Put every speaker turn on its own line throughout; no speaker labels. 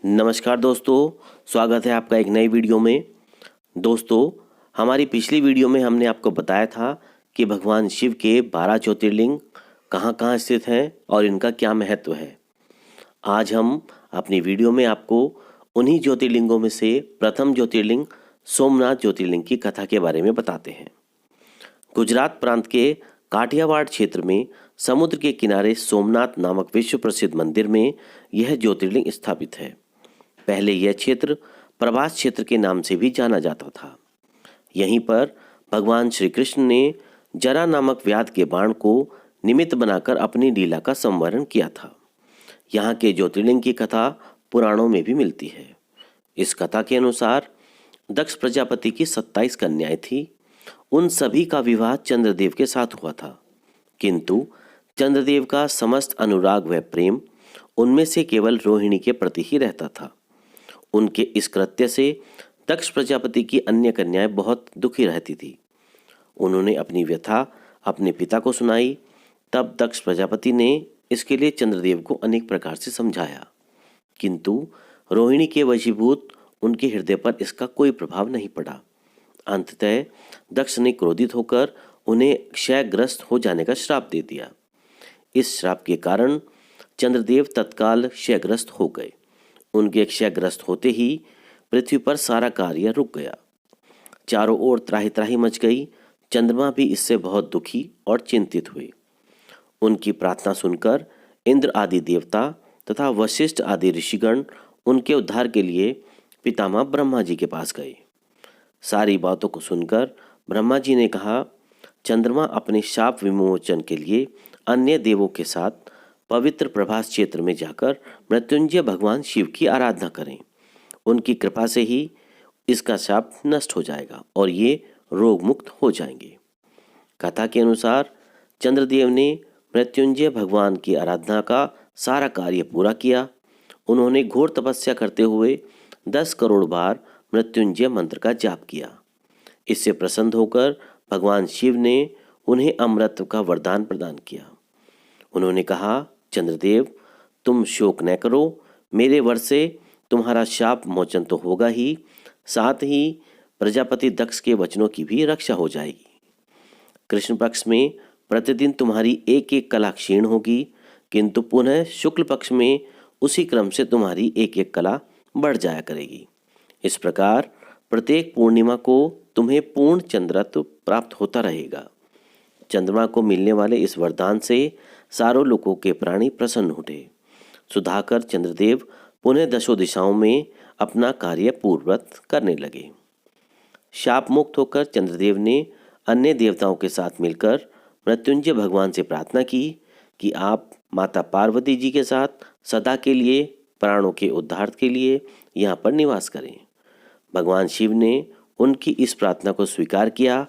नमस्कार दोस्तों, स्वागत है आपका एक नई वीडियो में। दोस्तों, हमारी पिछली वीडियो में हमने आपको बताया था कि भगवान शिव के 12 ज्योतिर्लिंग कहाँ कहाँ स्थित हैं और इनका क्या महत्व है। आज हम अपनी वीडियो में आपको उन्हीं ज्योतिर्लिंगों में से प्रथम ज्योतिर्लिंग सोमनाथ ज्योतिर्लिंग की कथा के बारे में बताते हैं। गुजरात प्रांत के काठियावाड़ क्षेत्र में समुद्र के किनारे सोमनाथ नामक विश्व प्रसिद्ध मंदिर में यह ज्योतिर्लिंग स्थापित है। पहले यह क्षेत्र प्रभास क्षेत्र के नाम से भी जाना जाता था। यहीं पर भगवान श्री कृष्ण ने जरा नामक व्याध के बाण को निमित्त बनाकर अपनी लीला का संवरण किया था। यहाँ के ज्योतिर्लिंग की कथा पुराणों में भी मिलती है। इस कथा के अनुसार दक्ष प्रजापति की 27 कन्याएं थी। उन सभी का विवाह चंद्रदेव के साथ हुआ था, किंतु चंद्रदेव का समस्त अनुराग व प्रेम उनमें से केवल रोहिणी के प्रति ही रहता था। उनके इस कृत्य से दक्ष प्रजापति की अन्य कन्याएं बहुत दुखी रहती थी। उन्होंने अपनी व्यथा अपने पिता को सुनाई। तब दक्ष प्रजापति ने इसके लिए चंद्रदेव को अनेक प्रकार से समझाया, किंतु रोहिणी के वशीभूत उनके हृदय पर इसका कोई प्रभाव नहीं पड़ा। अंततः दक्ष ने क्रोधित होकर उन्हें क्षयग्रस्त हो जाने का श्राप दे दिया। इस श्राप के कारण चंद्रदेव तत्काल क्षयग्रस्त हो गए। उनके क्षयग्रस्त होते ही पृथ्वी पर सारा कार्य रुक गया। चारों ओर त्राही त्राही मच गई। चंद्रमा भी इससे बहुत दुखी और चिंतित हुए। उनकी प्रार्थना सुनकर इंद्र आदि देवता तथा वशिष्ठ आदि ऋषिगण उनके उद्धार के लिए पितामह ब्रह्मा जी के पास गए। सारी बातों को सुनकर ब्रह्मा जी ने कहा, चंद्रमा अपने शाप विमोचन के लिए अन्य देवों के साथ पवित्र प्रभास क्षेत्र में जाकर मृत्युंजय भगवान शिव की आराधना करें। उनकी कृपा से ही इसका शाप नष्ट हो जाएगा और ये रोग मुक्त हो जाएंगे। कथा के अनुसार चंद्रदेव ने मृत्युंजय भगवान की आराधना का सारा कार्य पूरा किया। उन्होंने घोर तपस्या करते हुए 10 करोड़ बार मृत्युंजय मंत्र का जाप किया। इससे प्रसन्न होकर भगवान शिव ने उन्हें अमृत का वरदान प्रदान किया। उन्होंने कहा, चंद्रदेव, तुम शोक न करो। मेरे वर से तुम्हारा शाप मोचन तो होगा ही, साथ ही प्रजापति दक्ष के वचनों की भी रक्षा हो जाएगी। कृष्ण पक्ष में प्रतिदिन तुम्हारी एक एक कला क्षीण होगी, किंतु पुनः शुक्ल पक्ष में उसी क्रम से तुम्हारी एक एक कला बढ़ जाया करेगी। इस प्रकार प्रत्येक पूर्णिमा को तुम्हें पूर्ण चंद्रत्व प्राप्त होता रहेगा। चंद्रमा को मिलने वाले इस वरदान से सारों लोगों के प्राणी प्रसन्न उठे। सुधाकर चंद्रदेव पुनः 10 दिशाओं में अपना कार्य पूर्ववत करने लगे। शाप मुक्त होकर चंद्रदेव ने अन्य देवताओं के साथ मिलकर मृत्युंजय भगवान से प्रार्थना की कि आप माता पार्वती जी के साथ सदा के लिए प्राणों के उद्धार के लिए यहाँ पर निवास करें। भगवान शिव ने उनकी इस प्रार्थना को स्वीकार किया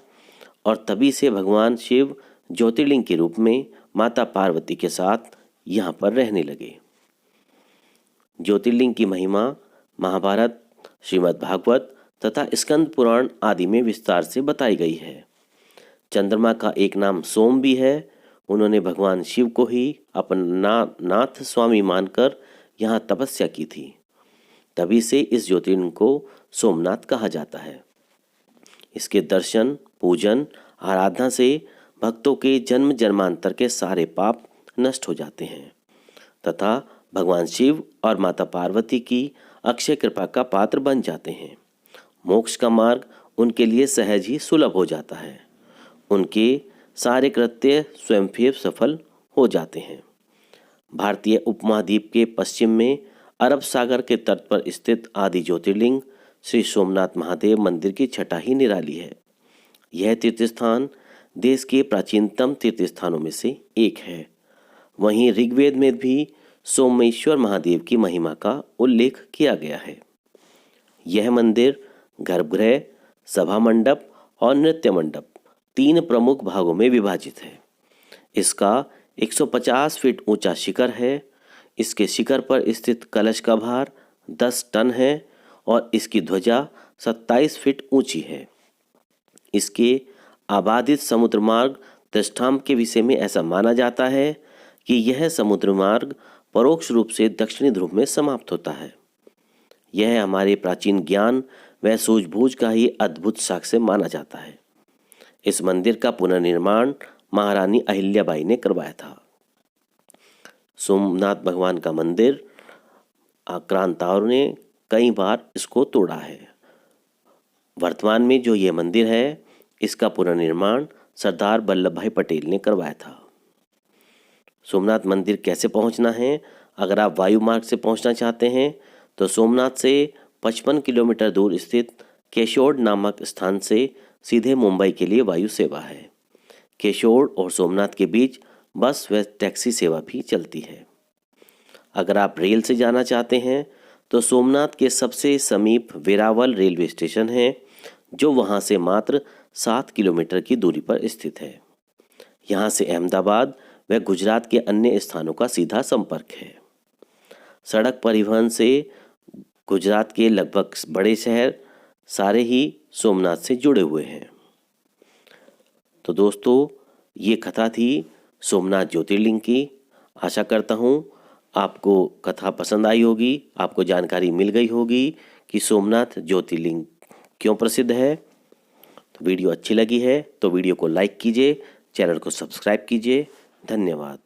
और तभी से भगवान शिव ज्योतिर्लिंग के रूप में माता पार्वती के साथ यहाँ पर रहने लगे। ज्योतिर्लिंग की महिमा महाभारत, श्रीमद् भागवत तथा स्कंद पुराण आदि में विस्तार से बताई गई है। चंद्रमा का एक नाम सोम भी है। उन्होंने भगवान शिव को ही अपना नाथ स्वामी मानकर यहाँ तपस्या की थी। तभी से इस ज्योतिर्लिंग को सोमनाथ कहा जाता है। इसके दर्शन, पूजन, आराधना से भक्तों के जन्म जन्मांतर के सारे पाप नष्ट हो जाते हैं तथा भगवान शिव और माता पार्वती की अक्षय कृपा का पात्र बन जाते हैं। मोक्ष का मार्ग उनके लिए सहज ही सुलभ हो जाता है। उनके सारे कृत्य स्वयं सफल हो जाते हैं। भारतीय उपमहाद्वीप के पश्चिम में अरब सागर के तट पर स्थित आदि ज्योतिर्लिंग श्री सोमनाथ महादेव मंदिर की छटा ही निराली है। यह तीर्थस्थान देश के प्राचीनतम तीर्थस्थानों में से एक है। वहीं ऋग्वेद में भी सोमेश्वर महादेव की महिमा का उल्लेख किया गया है। यह मंदिर गर्भगृह, सभा मंडप और नृत्य मंडप 3 प्रमुख भागों में विभाजित है। इसका 150 फीट ऊंचा शिखर है। इसके शिखर पर स्थित कलश का भार 10 टन है और इसकी ध्वजा 27 फीट ऊंची है। इसके आबादित समुद्र मार्ग दृष्टांत के विषय में ऐसा माना जाता है कि यह समुद्र मार्ग परोक्ष रूप से दक्षिणी ध्रुव में समाप्त होता है। यह हमारे प्राचीन ज्ञान व सूझबूझ का ही अद्भुत साक्ष्य माना जाता है। इस मंदिर का पुनर्निर्माण महारानी अहिल्याबाई ने करवाया था। सोमनाथ भगवान का मंदिर आक्रांताओं ने कई बार इसको तोड़ा है। वर्तमान में जो ये मंदिर है, इसका पुनर्निर्माण सरदार वल्लभ भाई पटेल ने करवाया था। सोमनाथ मंदिर कैसे पहुंचना है? अगर आप वायु मार्ग से पहुंचना चाहते हैं तो सोमनाथ से 55 किलोमीटर दूर स्थित केशोड़ नामक स्थान से सीधे मुंबई के लिए वायु सेवा है। केशोड़ और सोमनाथ के बीच बस व टैक्सी सेवा भी चलती है। अगर आप रेल से जाना चाहते हैं तो सोमनाथ के सबसे समीप वेरावल रेलवे स्टेशन है, जो वहां से मात्र 7 किलोमीटर की दूरी पर स्थित है। यहाँ से अहमदाबाद व गुजरात के अन्य स्थानों का सीधा संपर्क है। सड़क परिवहन से गुजरात के लगभग बड़े शहर सारे ही सोमनाथ से जुड़े हुए हैं। तो दोस्तों, ये कथा थी सोमनाथ ज्योतिर्लिंग की। आशा करता हूँ आपको कथा पसंद आई होगी, आपको जानकारी मिल गई होगी कि सोमनाथ ज्योतिर्लिंग क्यों प्रसिद्ध है। तो वीडियो अच्छी लगी है तो वीडियो को लाइक कीजिए, चैनल को सब्सक्राइब कीजिए। धन्यवाद।